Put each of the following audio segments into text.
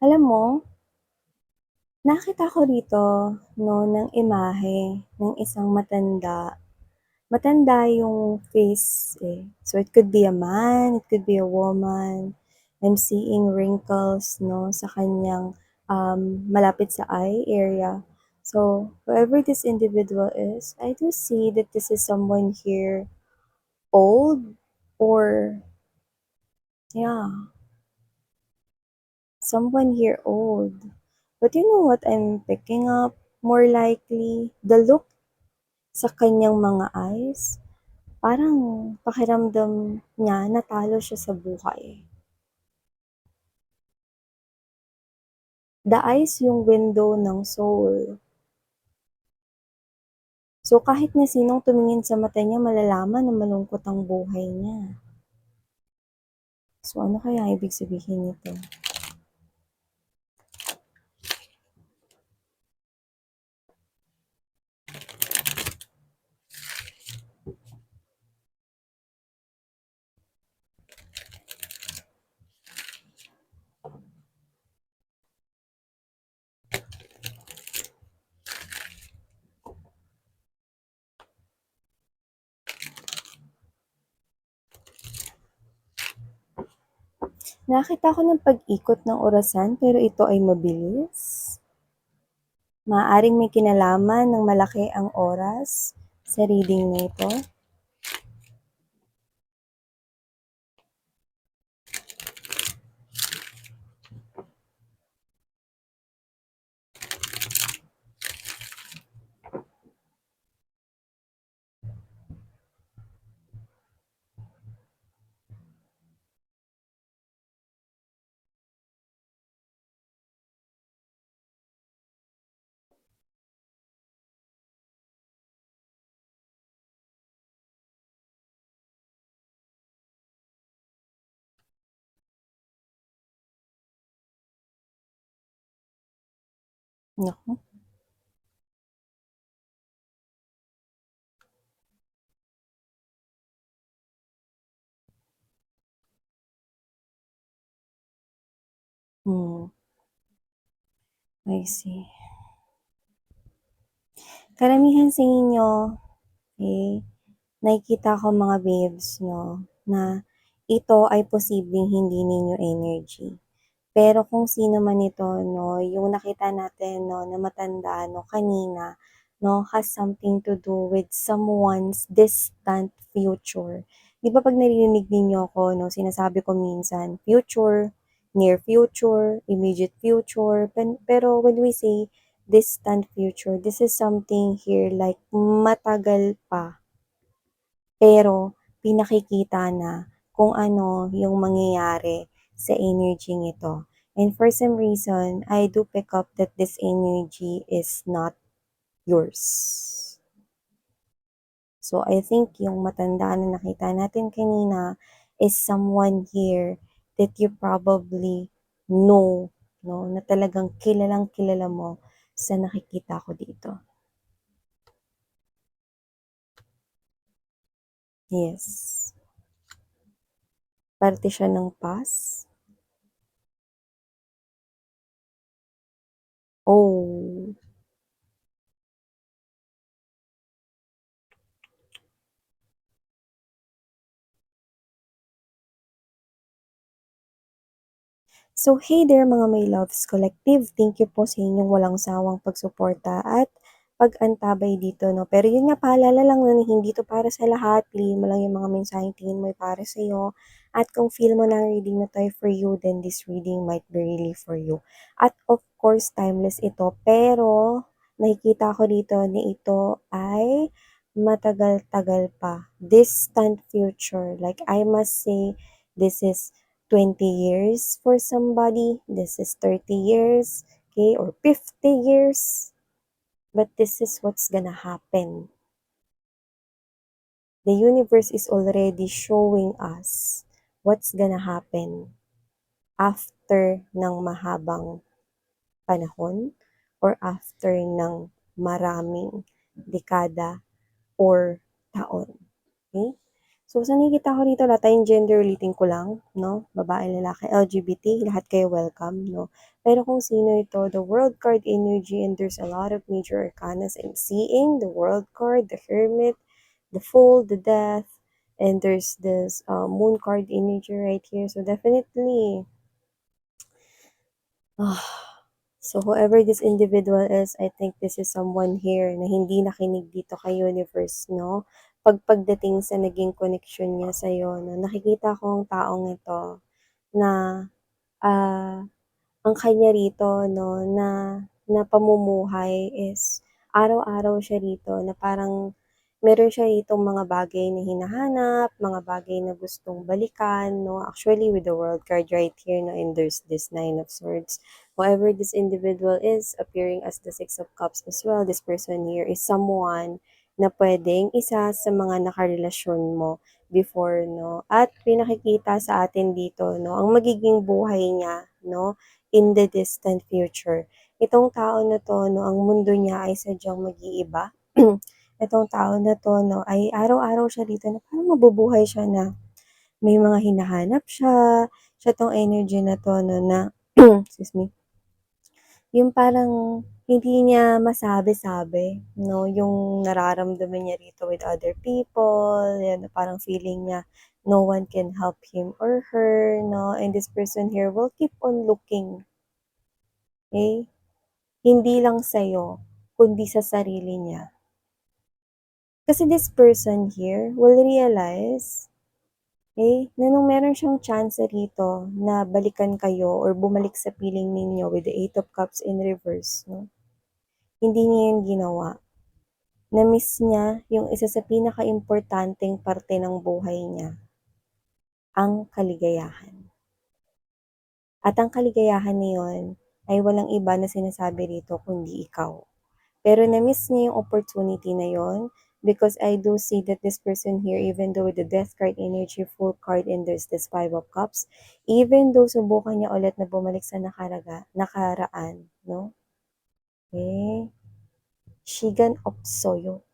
Alam mo, nakita ko dito 'no, ng imahe ng isang matanda. Matanda yung face, eh. So, it could be a man, it could be a woman. I'm seeing wrinkles 'no, sa kanyang, malapit sa eye area. So, whoever this individual is, I do see that this is someone here old or yeah, someone here old. But you know what I'm picking up? More likely, the look sa kanyang mga eyes, parang pakiramdam niya natalo siya sa buhay. The eyes yung window ng soul. So kahit na sinong tumingin sa mata niya malalaman na malungkot ang buhay niya. So ano kaya ibig sabihin nito? Nakita ko ng pag-ikot ng orasan pero ito ay mabilis. Maaaring may kinalaman ng malaki ang oras sa reading na ito. Naku. Hmm, I see. Karamihan sa inyo, eh, nakikita ko mga babes 'no, na ito ay posibleng hindi ninyo energy. Pero kung sino man ito 'no, yung nakita natin 'no, na matanda 'no, kanina 'no, has something to do with someone's distant future. 'Di ba 'pag naririnig ninyo ako 'no, sinasabi ko minsan future, near future, immediate future, pero when we say distant future, this is something here like matagal pa. Pero pinakikita na kung ano yung mangyayari sa energy ito. And for some reason, I do pick up that this energy is not yours. So I think yung matanda na nakita natin kanina is someone here that you probably know, no, na talagang kilalang kilala mo sa nakikita ko dito. Yes. Parte siya ng past. Oh. So, hey there mga My Loves Collective. Thank you po sa inyong walang sawang pagsuporta at pag-antabay dito, no? Pero yun nga, paalala lang na hindi to para sa lahat. Piliin mo lang yung mga mensaheng tingin mo ay para sa'yo. At kung feel mo na ang reading na to ay for you, then this reading might be really for you. At of course, timeless ito. Pero, nakikita ko dito na ito ay matagal-tagal pa. Distant future. Like, I must say, this is 20 years for somebody, this is 30 years, okay, or 50 years. But this is what's gonna happen. The universe is already showing us what's gonna happen after ng mahabang panahon or after ng maraming dekada or taon. Okay? So, sa nakikita ko rito, lahat tayong gender, ulitin ko lang, no? Babae, lalaki, LGBT, lahat kayo welcome, no? Pero kung sino ito, the World card energy, and there's a lot of major arcanas I'm seeing, the World card, the Hermit, the Fool, the Death, and there's this Moon card energy right here. So definitely, so whoever this individual is, I think this is someone here na hindi nakinig dito kay universe, no? Pagdating sa naging connection niya sa'yo, no? Nakikita ko ang taong ito na ah, ang kanya rito 'no, na pamumuhay is araw-araw siya rito na parang meron siya ritong mga bagay na hinahanap, mga bagay na gustong balikan 'no. Actually with the World card right here 'no, and there's this Nine of Swords. Whoever this individual is appearing as the Six of Cups as well, this person here is someone na puwedeng isa sa mga nakarelasyon mo before 'no. At pinakikita sa atin dito 'no, ang magiging buhay niya 'no, in the distant future. Itong tao na 'to 'no, ang mundo niya ay sadyang mag-iiba. Itong tao na 'to 'no, ay araw-araw siya dito na parang mabubuhay siya na may mga hinahanap siya. Siya 'tong energy na 'to 'no na excuse me, yung parang hindi niya masabi-sabi 'no, yung nararamdaman niya rito with other people, yan, parang feeling niya no one can help him or her 'no, and this person here will keep on looking, okey? Hindi lang sa'yo, kundi sa sarili niya. Kasi this person here will realize, na nung meron siyang chance rito na balikan kayo or bumalik sa piling ninyo with the Eight of Cups in reverse 'no, hindi niya yun ginawa. Na-miss niya yung isa sa pinakaimportanteng parte ng buhay niya, ang kaligayahan. At ang kaligayahan na yun ay walang iba na sinasabi rito kundi ikaw. Pero na-miss niya yung opportunity na yon because I do see that this person here, even though with the Death card energy, Fool card, and there's this Five of Cups, even though subukan niya ulit na bumalik sa nakaraan, no? Shigan Opsoyo.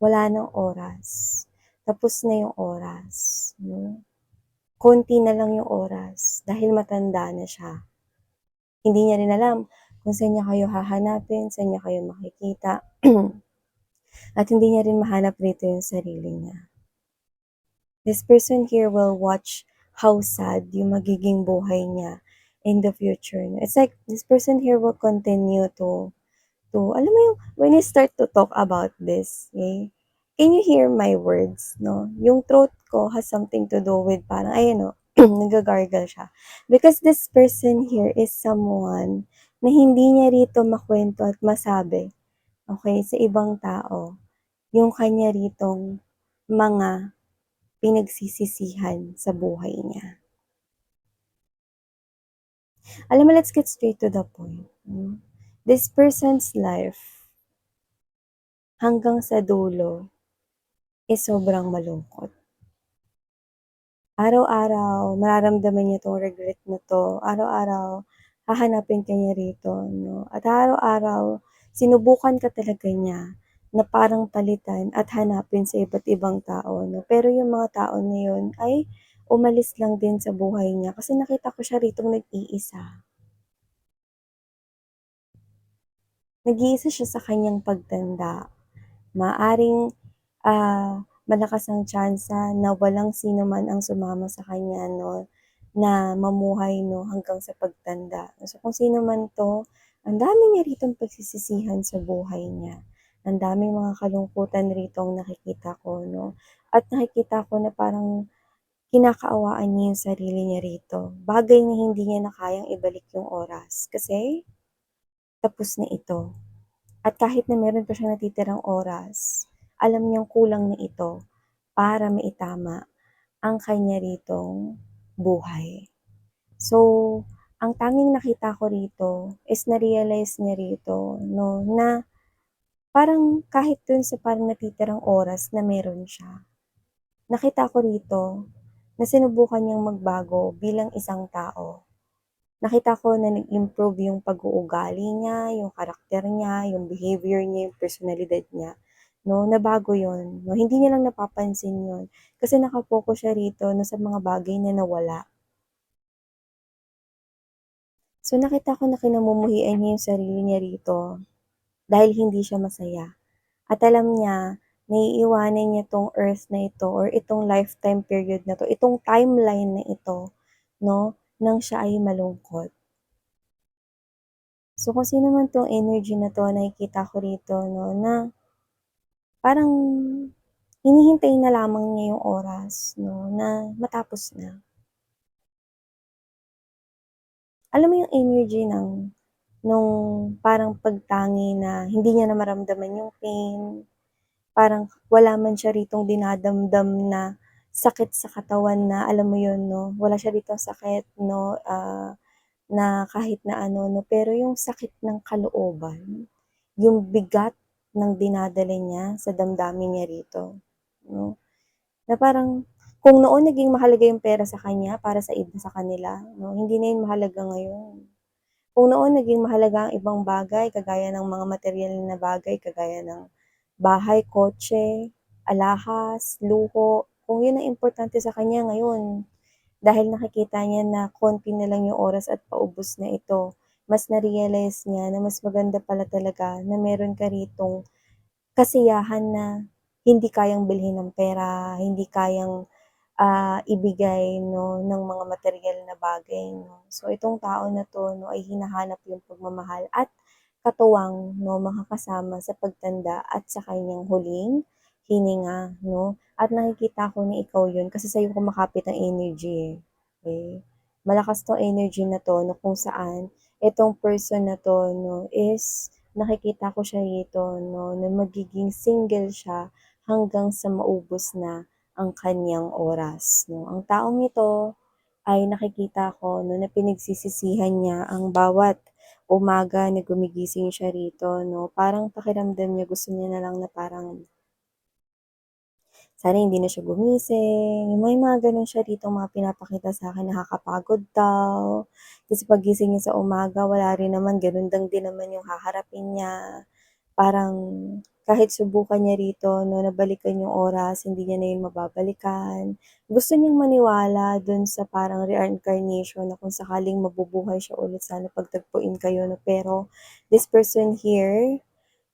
Wala ng oras. Tapos na yung oras. No? Konti na lang yung oras dahil matanda na siya. Hindi niya rin alam kung saan niya kayo hahanapin, saan niya kayo makikita. At hindi niya rin mahanap rito yung sarili niya. This person here will watch how sad yung magiging buhay niya in the future. It's like this person here will continue to alam mo yung when you start to talk about this, can you hear my words, no? Yung throat ko has something to do with parang, ayan no, nagagargle siya. Because this person here is someone na hindi niya rito makwento at masabi, okay, sa ibang tao, yung kanya ritong mga pinagsisisihan sa buhay niya. Alam mo, let's get straight to the point. This person's life, hanggang sa dulo, is sobrang malungkot. Araw-araw, mararamdaman niya 'tong regret na 'to. Araw-araw, hahanapin ka niya rito, 'no? At araw-araw, sinubukan ka talaga niya na parang palitan at hanapin sa iba't ibang tao, 'no? Pero yung mga tao na yun ay umalis lang din sa buhay niya kasi nakita ko siya ritong nag-iisa. Nag-iisa siya sa kanyang pagtanda. Maaaring, malakas ang tsansa na walang sino man ang sumama sa kanya 'no, na mamuhay 'no, hanggang sa pagtanda. So, kung sino man 'to, ang dami niya ritong pagsisisihan sa buhay niya. Ang daming mga kalungkutan rito ang nakikita ko 'no, at nakikita ko na parang kinakaawaan niya yung sarili niya rito. Bagay na hindi niya na kayang ibalik yung oras kasi tapos na ito. At kahit na meron pa siyang natitirang oras, alam niyang kulang na ito para maitama ang kanya ritong buhay. So, ang tanging nakita ko rito is na-realize niya rito 'no, na parang kahit dun sa parang natitirang oras na meron siya, nakita ko rito na sinubukan niyang magbago bilang isang tao. Nakita ko na nag-improve yung pag-uugali niya, yung karakter niya, yung behavior niya, yung personalidad niya, 'no, nabago yun, 'no. Hindi niya lang napapansin yun, kasi naka-focus siya rito 'no, sa mga bagay na nawala. So, nakita ko na kinamumuhian niya yung sarili niya rito dahil hindi siya masaya. At alam niya na iiwanan niya 'tong earth na ito or itong lifetime period na 'to, itong timeline na ito 'no, nang siya ay malungkot. So, kung sino man 'tong energy na 'to, nakikita ko rito 'no, na parang hinihintay na lamang niya yung oras 'no, na matapos na. Alam mo yung energy nung parang pagtangi na hindi niya na maramdaman yung pain, parang wala man siya ritong dinadamdam na sakit sa katawan na alam mo yun 'no, wala siya ritong sakit 'no, na kahit na ano 'no, pero yung sakit ng kalooban, yung bigat ng dinadala niya sa damdamin niya rito 'no, na parang kung noon naging mahalaga yung pera sa kanya para sa iba sa kanila 'no, hindi na yun mahalaga ngayon. Kung noon naging mahalaga ang ibang bagay kagaya ng mga materyal na bagay kagaya ng bahay, kotse, alahas, luho, kung yun ang importante sa kanya ngayon, dahil nakikita niya na konti na lang yung oras at paubos na ito, mas na-realize niya na mas maganda pala talaga na meron ka ritong kasiyahan na hindi kayang bilhin ng pera, hindi kayang ibigay 'no, ng mga materyal na bagay 'no. So itong tao na 'to 'no, ay hinahanap yung pagmamahal at katuwang 'no, makakasama sa pagtanda at sa kanyang huling hininga 'no. At nakikita ko na ikaw yun kasi sa'yo kumakapit ang energy, eh, okey. Malakas 'tong energy na 'to 'no, kung saan itong person na 'to 'no, is nakikita ko siya rito 'no, na magiging single siya hanggang sa maubos na ang kaniyang oras 'no. Ang taong ito ay nakikita ko 'no, na pinagsisisihan niya ang bawat umaga na gumigising siya rito 'no. Parang pakiramdam niya gusto niya na lang na parang sana hindi na siya gumising, may mga gano'n siya ditong mga pinapakita sa'kin, nakakapagod daw. Kasi paggising niya sa umaga wala rin naman, gano'n lang din naman yung haharapin niya. Parang kahit subukan niya rito 'no, na balikan yung oras, hindi niya na yun mababalikan. Gusto niyang maniwala dun sa parang reincarnation na kung sakaling mabubuhay siya ulit sana pagtagpuin kayo 'no, pero this person here,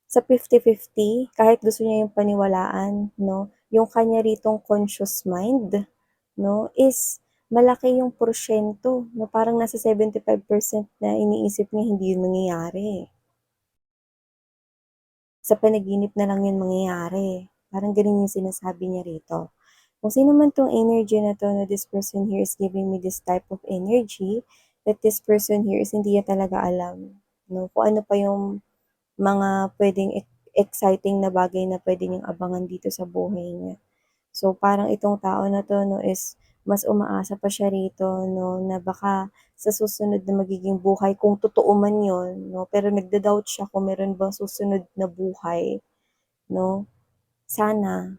sa 50-50 kahit gusto niya yung paniwalaan 'no, yung kanya ritong conscious mind 'no, is malaki yung porsiyento na parang nasa 75% na iniisip niya hindi yun mangyayari. Sa panaginip na lang yun mangyayari, parang ganun yung sinasabi niya rito. Kung sino man 'tong energy na 'to, na this person here is giving me this type of energy, that this person here is hindi niya talaga alam 'no, kung ano pa yung mga puwedeng exciting na bagay na puwede niyang abangan dito sa buhay niya. So, parang itong tao na 'to 'no is mas umaasa pa siya rito 'no, na baka sa susunod na magiging buhay kung totoo man 'yun 'no, pero nagda-doubt siya kung meron bang susunod na buhay 'no, sana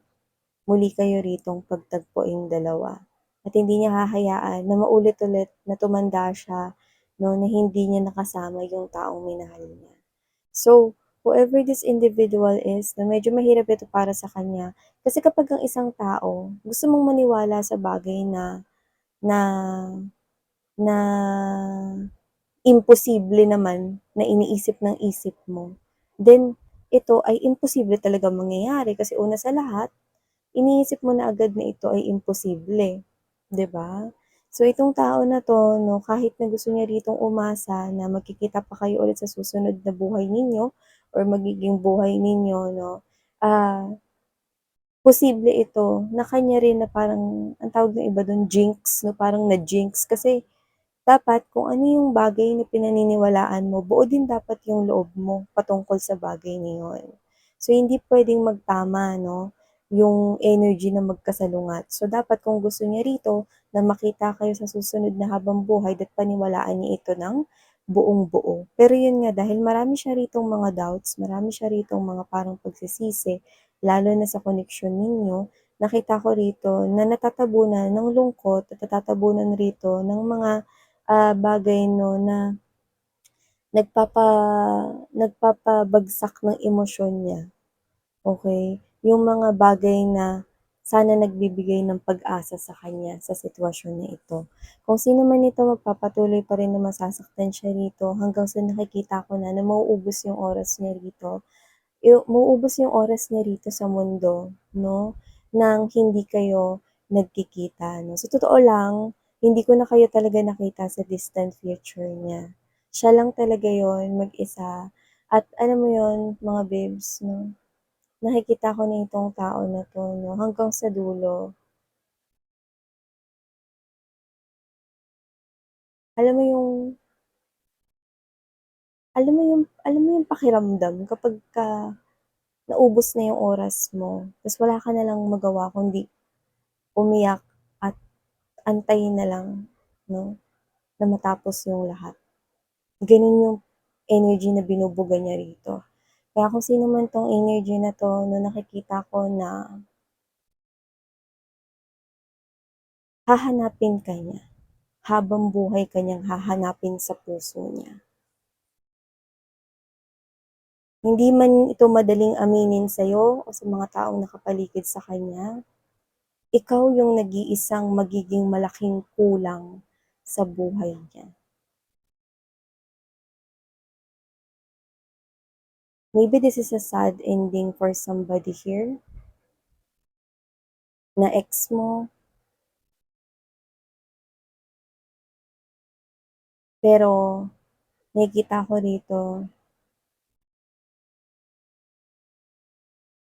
muli kayo ritong pagtagpuing dalawa at hindi niya hahayaan na maulit-ulit na tumanda siya 'no, na hindi niya nakasama yung taong minahal niya. So, whoever this individual is na medyo mahirap ito para sa kanya, kasi kapag ang isang tao gusto mong maniwala sa bagay na na imposible naman na iniisip ng isip mo, then ito ay imposible talagang mangyayari kasi una sa lahat iniisip mo na agad na ito ay imposible, 'di ba? So itong tao na 'to 'no, kahit na gusto niya ritong umasa na magkikita pa kayo ulit sa susunod na buhay ninyo or magiging buhay ninyo 'no, ah, posible ito na kanya rin na parang ang tawag ng iba dun jinx 'no, parang na-jinx kasi dapat kung ano yung bagay na pinaniniwalaan mo, buo din dapat yung loob mo patungkol sa bagay na yun. So, hindi puwedeng magtama 'no, yung energy na magkasalungat. So, dapat kung gusto niya rito na makita kayo sa susunod na habang buhay dapat paniwalaan niya ito ng buong-buo. Pero yun nga, dahil marami siya ritong mga doubts, marami siya ritong mga parang pagsisisi, lalo na sa koneksyon ninyo, nakita ko rito na natatabunan ng lungkot at natatabunan rito ng mga bagay 'no na nagpapa nagpapabagsak ng emosyon niya, okey? Yung mga bagay na sana nagbibigay ng pag-asa sa kanya sa sitwasyon na ito. Kung sino man ito, magpapatuloy pa rin na masasaktan siya rito hanggang sa nakikita ko na mauubos yung oras niya rito. Mauubos yung oras niya rito sa mundo, no? Nang hindi kayo nagkikita, no? Sa totoo lang, hindi ko na kayo talaga nakita sa distant future niya. Siya lang talaga yon mag-isa. At alam mo yon mga babes, no? Nakikita ko na itong tao na 'to 'no, hanggang sa dulo. Alam mo yung alam mo yung pakiramdam kapagka naubos na yung oras mo, ta's wala ka na lang magawa kundi umiyak at antayin na lang 'no, na matapos yung lahat. Gano'n yung energy na binubuga niya rito. Kaya kung sino man 'tong energy na 'to 'no, nakikita ko na hahanapin ka niya, habang buhay ka niyang hahanapin sa puso niya. Hindi man ito madaling aminin sa'yo o sa mga taong nakapaligid sa kanya, ikaw yung nag-iisang magiging malaking kulang sa buhay niya. Maybe this is a sad ending for somebody here na ex mo, pero nakikita ko rito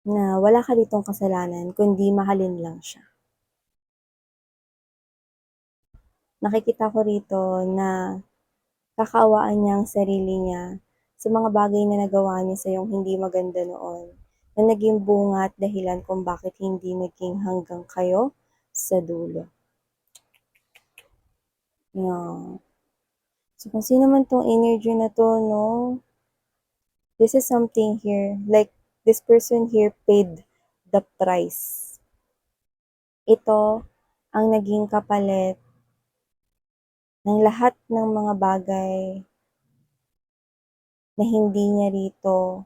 na wala ka ditong kasalanan kundi mahalin lang siya. Nakikita ko rito na kakaawaan niya ang sarili niya sa mga bagay na nagawa niya sa'yong hindi maganda noon, na naging bunga at dahilan kung bakit hindi naging hanggang kayo sa dulo. Yeah. So kung sino man 'tong energy na 'to 'no, this is something here, like this person here paid the price. Ito ang naging kapalit ng lahat ng mga bagay na hindi niya rito,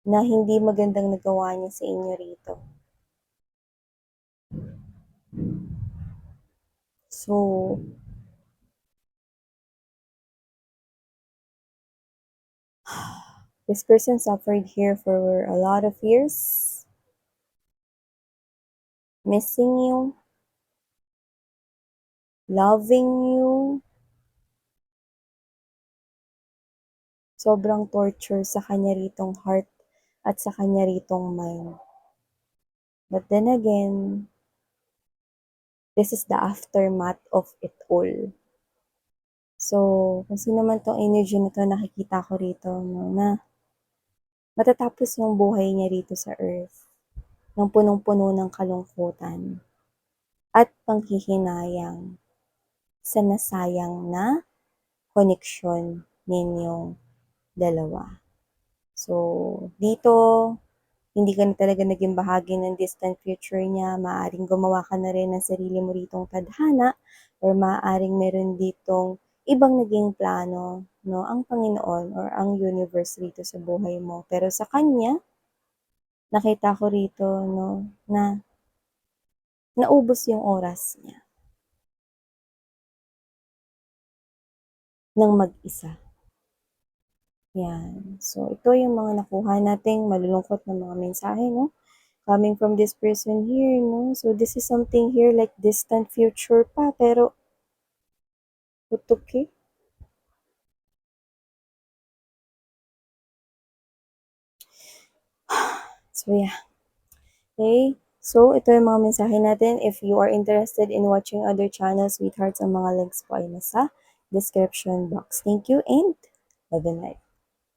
na hindi magandang nagawa niya sa inyo rito. So, this person suffered here for a lot of years, missing you, loving you, sobrang torture sa kanya ritong heart at sa kanya ritong mind. But then again, this is the aftermath of it all. So, kung sino man 'tong energy na 'to, nakikita ko rito 'no, na matatapos yung buhay niya rito sa earth ng punong-puno ng kalungkutan at panghihinayang sa nasayang na koneksyon ninyong dalawa. So, dito, hindi ka na talaga naging bahagi ng distant future niya, maaaring gumawa ka na rin ng sarili mo ritong tadhana or maaaring meron ditong ibang naging plano, no, ang Panginoon or ang universe rito sa buhay mo. Pero sa kanya, nakita ko rito, no, na naubos yung oras niya ng mag-isa. Yan. So, ito yung mga nakuha nating malulungkot na mga mensahe, no? Coming from this person here, no? So, this is something here like distant future pa, pero putok eh. So, yeah. Okay? So, ito yung mga mensahe natin. If you are interested in watching other channels, sweethearts, ang mga links po ay nasa description box. Thank you and love and light.